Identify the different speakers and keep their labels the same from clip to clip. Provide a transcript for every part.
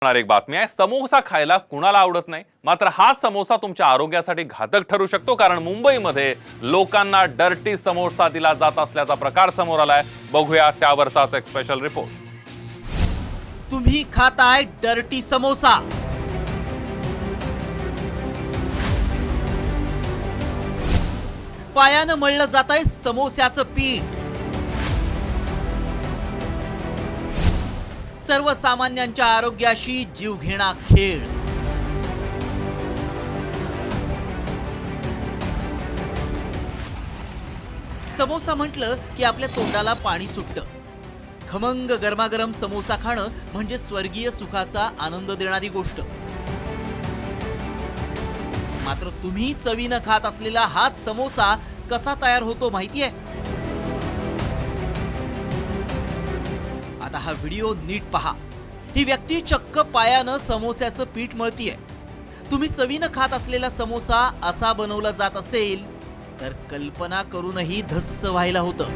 Speaker 1: एक बातमी आहे। समोसा खायला कुणाला आवडत नाही, मात्र हा समोसा तुमच्या आरोग्यासाठी घातक ठरू शकतो, कारण मुंबईमध्ये लोकांना डर्टी समोसा दिला जात असल्याचा प्रकार समोर आलाय। बघूया त्यावरचाच एक स्पेशल रिपोर्ट।
Speaker 2: तुम्ही खाताय डर्टी समोसा। पायानं मळलं जातंय समोस्याचं पीठ। सर्वसामान्यांच्या आरोग्याशी जीवघेणा खेळ। समोसा म्हटलं की आपल्या तोंडाला पाणी सुटतं। खमंग गरमागरम समोसा खाणं म्हणजे स्वर्गीय सुखाचा आनंद देणारी गोष्ट। मात्र तुम्ही चवीनं खात असलेला हाच समोसा कसा तयार होतो माहितीये? आता हा व्हिडिओ नीट पहा। ही व्यक्ती चक्क पायानं समोस्याचं पीठ मळतीये। तुम्ही चवीनं खात असलेला समोसा असा बनवला जात असेल तर कल्पना करूनही धस्स व्हायला होतं।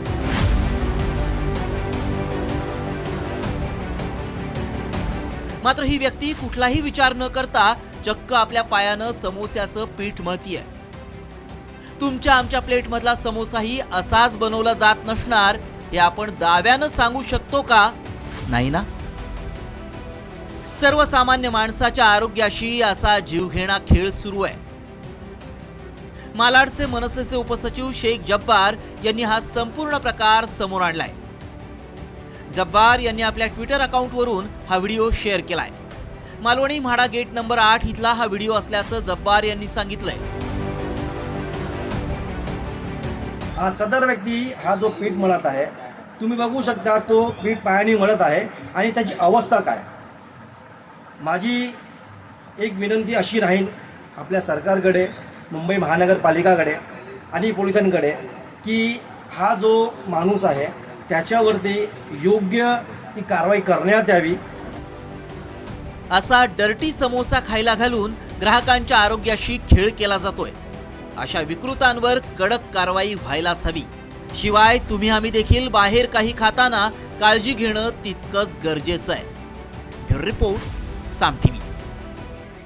Speaker 2: मात्र ही व्यक्ती कुठलाही विचार न करता चक्क आपल्या पायानं समोस्याचं पीठ मळतीये। तुमच्या आमच्या प्लेटमधला समोसाही असाच बनवला जात नसणार हे आपण दाव्यानं सांगू शकतो का? नाही ना? सर्वसामान्य माणसाच्या आरोग्याशी असा जीवघेणा खेळ सुरू आहे। मालाडचे मनसेचे उपसचिव शेख जब्बार यांनी हा संपूर्ण प्रकार समोर आणलाय। जब्बार यांनी आपल्या ट्विटर अकाउंटवरून हा व्हिडिओ शेअर केलाय। मालवणी म्हाडा गेट नंबर 8 इथला हा व्हिडिओ असल्याचं जब्बार यांनी सांगितलंय।
Speaker 3: हा सदर व्यक्ती हा जो पीठ मळत आहे, तुम्ही बघू शकता तो पीठ पायाने मळत आहे आणि त्याची अवस्था काय। माझी एक विनंती अशी राहील आपल्या सरकारकडे, मुंबई महानगरपालिकाकडे आणि पोलिसांकडे की हा जो माणूस आहे त्याच्यावरती योग्य ती कारवाई करण्यात यावी।
Speaker 2: असा डर्टी समोसा खायला घालून ग्राहकांच्या आरोग्याशी खेळ केला जातोय। अशा विकृतांवर कडक कारवाई व्हायलाच हवी। शिवाय तुम्ही आम्ही देखील बाहेर काही खाताना काळजी घेणं तितकंच गरजेचं आहे। ब्युरो रिपोर्ट, साम टीव्ही।